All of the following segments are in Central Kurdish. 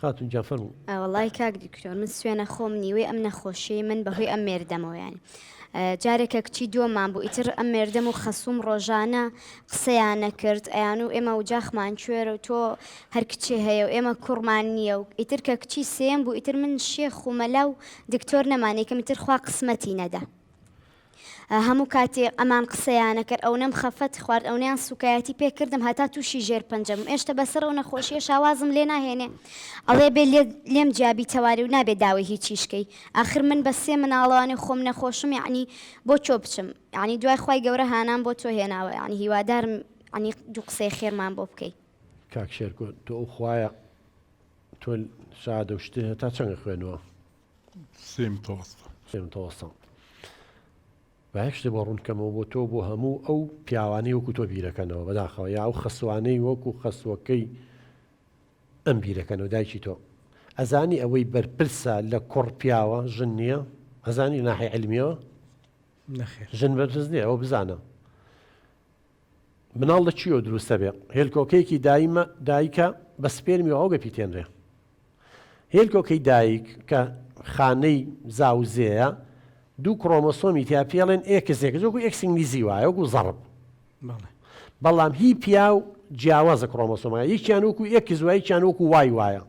خاتون جان فەرموو. وڵی کاک دکتۆر من سوێنە خۆم نیوەی ئەم نەخۆشی من بەهۆی ئەم مێردەمەوە ینی جارێکە کچی دۆمان بوو ئیتر ئەم مێردەم و خەسووم ڕۆژانە قسەیان نەکرد ئەیان و ئێمە و جاخمان کوێرە و تۆ هەر کچێ هەیە و ئێمە کوڕمان نییە و ئیتر کە کچی سێم بوو ئیتر من شێخ و مەلا و دکتۆر نەمانێکم ئیتر خوا قسمەتی نەدا هەموو کاتێ ئەمان قسەیانە کرد ئەو نەم خەفەت خوارد ئەونیان سوکایەتی پێکردم هەتا تووشی ژێر پەنجەم ئێشتا بەسەر ئەو نەخۆشیە شاوازم لێ ناهێنێ ئەڵێ بێ لێم جیابی تەواری و نابێ داوای هیچیشکەی آخر من بە سێ مناڵەوانی خۆم نەخۆشم یعنی بۆ چۆ بچم یعنی دوای خی گەورە هانام بۆ تۆ هێناوە یعنی هیوادارم ینی دوو قسەی خێرمان بۆ بکەیت کاک شێرکۆ تۆ ئەو خوایە تۆ شادە و شتێ هەتا چەندە خوێنەوە سێم تەوەسە باەک شتێ بۆ ڕوونکەمەوە بۆ تۆ بۆ هەموو ئەو پیاوانەی وەکو تۆ بیرەکەنەوە بەداخەوە یا ئەو خەسوانەی وەکو خەسوەکەی ئەم بیرەکەنەوە دایکی تۆ ئەزانی ئەوەی بەرپرسە لە کوڕ پیاوە ژن نییە ئەزانی ناحی علمیەوە ژن بەرپرس نییە ئەوە بزانە مناڵ لە چیۆ دروستە بێ هێلکۆکەیەکی دایکە بە سپێرمی ئەو گەپیتێنرێ هێلکۆکەی دایک کە خانەی زاوزەیە دوو کڕۆمۆسۆمی تیا پێڵێن ئێکسێک وەکو ئەکسینگلیزی وایە وەکو زەڕب بەڵام هی پیا و جیاوازە کڕۆمۆسۆمە یەکیان وەکو ئێکس وایە یەکیان وەکو وایە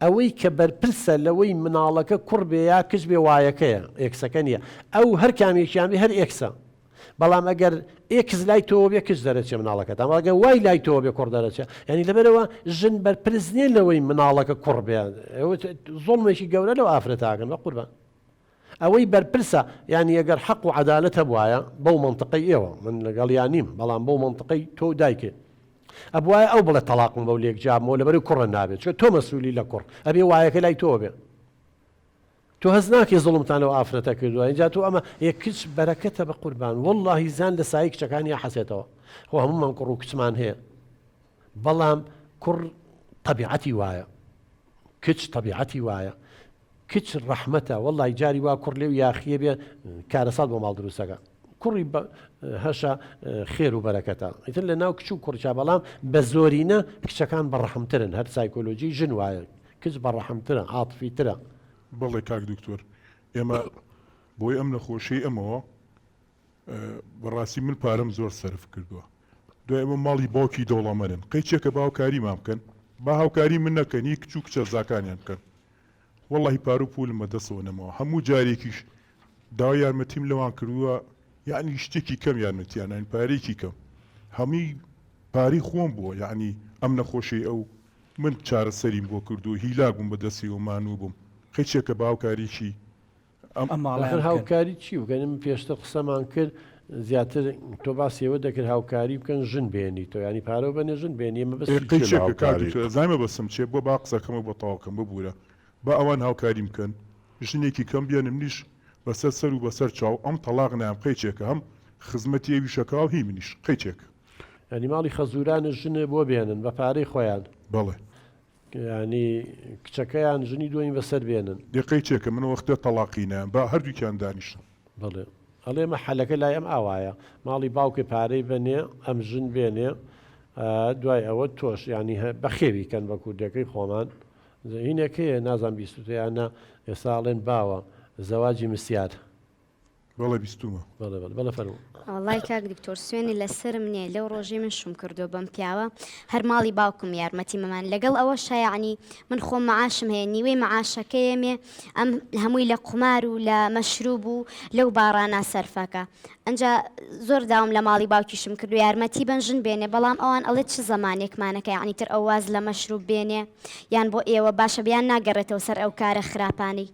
ئەوەی کە بەرپرسە لەوەی مناڵەکە کوڕ بێ یا کچ بێ وایەکەیە ئێکسەکە نییە ئەو هەر کامێکیان بێ هەر ئێکسە بەڵام ئەگەر ئێکس لای تۆ بێ کچ دەرەچێ مناڵەکەت ئەماگە وای لای تۆ بێ کوڕ دەرەچێ ینی لەبەرەوە ژن بەرپرس نییە لەوەی مناڵەکە کوڕ بێ زۆڵمێکی گەورە لەو ئافرەتاکەن بە قوربان ئەوەی بەرپرسە یعنی ئەگەر حەق و عەدالەت هەبوایە بەو منطقەی ئێوە من لەگەڵیان نیم بەڵام بەو منطقەی تۆ دایکێ ئەبوایە ئەو بڵێ تەلاقم بەو لێک جابمەوە لەبەری کوڕە نابێت چۆن تۆ مەسئولی لە کوڕ ئەبێ وایەکە لای تۆ بێ تۆ هەز ناکەی زوڵمتانەوە ئافرەتە کردووە اینجا تۆ ئەمە یەک کچ بەرەکەتە بە قوربان وەڵڵاهی زان لە سایە کچەکانی حەسێتەوە خۆ هەموومان کوڕ و کچمان هەیە بەڵام کوڕ تەبیعەتی وایە کچ تەبیعەتی وایە کچ ڕەحمەتە وەڵڵاهی جاری وا کوڕ لێو یاخیە بێ کارەسات بۆ ماڵ دروستەکە کوڕی هەشە خێر و بەرەکەتە ئیتر لە ناو کچ و کوڕچا بەڵام بە زۆرینە کچەکان بەڕەحمترن هەر سایکۆلۆژی ژن وایە کچ بەڕەحمترە عاتفیترە بەڵێ کاک دکتۆر ئێمە بۆی ئەم نەخۆشی ئەمەوە بەڕاستی من پارەم زۆر سەرف کردووە دوای ئەمە ماڵی باوکی دەوڵەمەرن قەیچێکە باوکاری مام بکەن با هاوکاری من نەکەنی کچ و کچە زاکانیان بکەن وەڵڵاهی پار و پولم بەدەستەوە نەمەوە هەموو جارێکیش داوای یارمەتیم لەوان کردووە یعنی شتێکی کەم یارمەتیان پارێکی کەم هەمووی پاری خۆم بووە یعنی ئەم نەخۆشی ئەو من چارەسەریم بۆ کردو هیلاک بووم بەدەستی و مانوو بووم قەیچێکە باوکاریکی هاوکاری چی بکەن من پێشتر قسەمان کرد زیاتر تۆ باسیەوە دەکرد هاوکاری بکەن ژن بێنی تۆ ینی پارە بەنێ ژن بێنی ئمە زایمە بەسم چێ بۆ با قسەکەمە بە تاواکەم ببوورە با ئەوان هاوکاری بکەن ژنێکی کەم بێنم نیش بەسەر سەر و بەسەر چاو ئەم تەلاق نام قەیچێکە هەم خزمەتی ئەوی شەکاو هی منیش قەیچێک ینی ماڵی خەزورانە ژنە بۆ بێنن بە پارەی خۆیان بەڵێ ینی کچەکەیان ژنی دوین بەسەر بێنن قەیچێکە من وەختە تەلاقینە با هەردووکیان دانیشتن بڵێ ئەڵێ ئمە حەلەکە لای ئەم ئاوایە ماڵی باوکێ پارەی بنێ ئەم ژن بێنێ دوای ئەوە تۆش ینی بەخێوی کەن بە کوردەکەی خۆمان هینەکەیە نازان بیستوتیانە ئێساڵێن باوە زەواجی مسیار بەڵێ بیستومە بەڵێ فەرموو وڵای کاک دکتۆر سوێنی لەسرم نییە لەو ڕۆژەی من شوم کردو بەم پیاوە هەر ماڵی باوکم یارمەتی مەمان لەگەڵ ئەوە شایعنی من خۆم مەعاشم هەیە نیوەی مەعاشەکەیەمێ ئەم هەمووی لە قومار و لە مەشروب و لەو باڕانە سەرفەکە ئەنجا زۆر داوم لە ماڵی باوکیشم کردو یارمەتی بنژن بێنێ بەڵام ئەوان ئەڵێ چ زەمانێکمانەکە یعنی تر ئەو واز لە مەشروب بێنێ یان بۆ ئێوە باشە بیان ناگەڕێتەوە سەر ئەو کارە خراپانی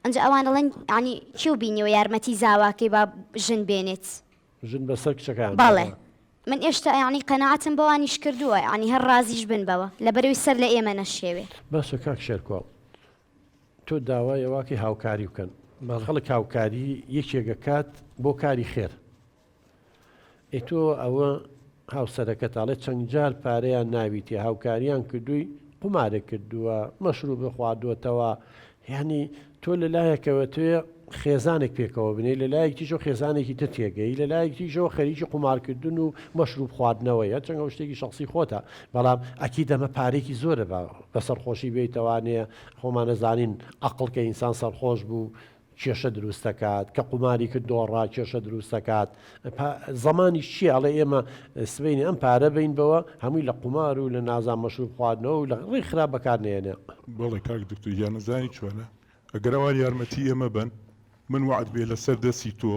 ئەنجا ئەوان دەڵێن ینی چی بینیەوە یارمەتی زاواکەی با ژن بێنێت ژن بەسەر کچەکان بەڵێ من ئێشتا ینی قەناعەتم بەوانیش کردووە ینی هەر ڕازیش بن بەوە لە بەرەوەی سەر لە ئێمە نەشێوێ باشە کاک شێرکۆ تۆ داوای ئەواکەی هاوکاری بکەن خەڵک هاوکاری یەکێکە کات بۆ کاری خێر ئەی تۆ ئەوە هاوسەرەکەت ئاڵێ چەند جار پارەیان ناویتێ هاوکاریان کردووی قومارە کردووە مەشروب خواردووەتەوە یعنی تۆ لە لایەکەوە توێ خێزانێک پێکەوە بنێ لە لایەکیشەوە خێزانێکی تر تێگەی لە لایەکیشەوە خەریکی قومارکردن و مەشروب خواردنەوەیە چەنگە شتێکی شخصی خۆتە بەڵام ئەکی دەمە پارێکی زۆرە بە سەرخۆشی بێتوانێ خۆمانەزانین عقڵ کە ئینسان سەرخۆش بوو کێشە دروست دەکات کە قوماری کرد دۆڕا کێشە دروست دەکات زمانی چی ئەڵێ ئێمە سبەینی ئەم پارە بین بەوە هەمووی لە قومار و لە نازان مەشروب خواردنەوە و لە ڕێی خراپ بەکارنێنێ بەڵێ کاک دکتۆر یان نەزانی چۆنە ئەگەر ئەوان یارمەتی ئێمە بن من وعد بێ لەسەر دەستی تۆ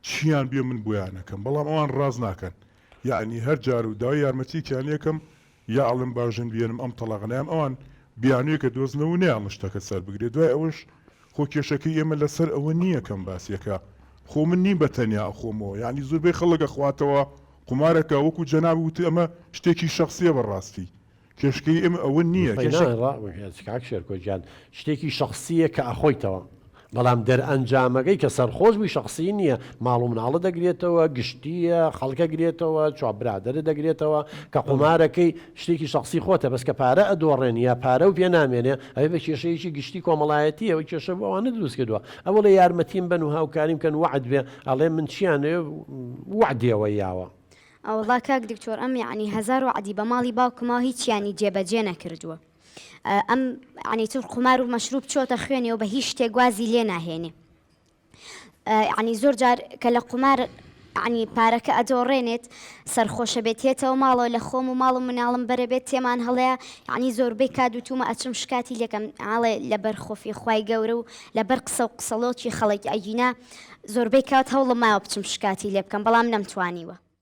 چیان بێ من بۆیانەکەم بەڵام ئەوان ڕاز ناکەن یعنی هەر جار و داوای یارمەتییان یەکەم یا ئەڵم باژن بێنم ئەم تەڵاقنەیەم ئەوان بیانوێکە دۆزنەوە نەیان شتەکە سەر بگرێت دوای ئەوش خۆ کێشەکەی ئێمە لەسەر ئەوە نییە کەم باسیەکە خۆ من نیم بە تەنیا ئەخۆمەوە یعنی زۆربەی خەڵک ئەخواتەوە قومارەکە وەکو جەناب وتی ئەمە شتێکی شخصیە بەڕاستی کێشکەی ئێمە ئەوە نییە کاک شێرکۆجیان شتێکی شخصیە کە ئەخۆیتەوە بەڵام دەرئەنجامەکەی کە سەرخۆش بووی شخصی نییە ماڵ و مناڵە دەگرێتەوە گشتیە خەڵکە گرێتەوە چوابرادرە دەگرێتەوە کە قومارەکەی شتێکی شخصی خۆتە بەس کە پارە ئەدۆڕێن یا پارە و پێ نامێنێ ئەوێ بە کێشەیەکی گشتی کۆمەڵایەتی ئەوەی کێشە بۆ ئەوانە دروست کردووە ئەوە لە یارمەتیم بن و هاوکاریم کەن وعد بێ ئەڵێ من چیانێ وعدیەوە یاوە ئەوڵا کاک دکتۆر ئەم یعنی هەزار وعدی بە ماڵی باوکما هیچیانی جێبەجێ نەکردووە ئەم عنی تر قمار و مەشروب چۆتە خوێنێ و بە هیچ شتێک وازی لێ ناهێنێ عنی زۆر جار کە لە قمار عنی پارەکە ئەدۆڕێنێت سەرخۆشە بێتێتەوە ماڵەوە لە خۆم و ماڵ و مناڵم بەرەبێت تێمان هەڵەیە عنی زۆربەی کادوتومە ئەچم شکاتی لەکەم ئاڵێ لەبەر خۆفی خوای گەورە و لەبەر قسە و قسەڵۆکی خەڵکی ئەگینا زۆربەی کات هەوڵم ماوە بچم شکاتی لێ بکەم بەڵام نەمتوانیوە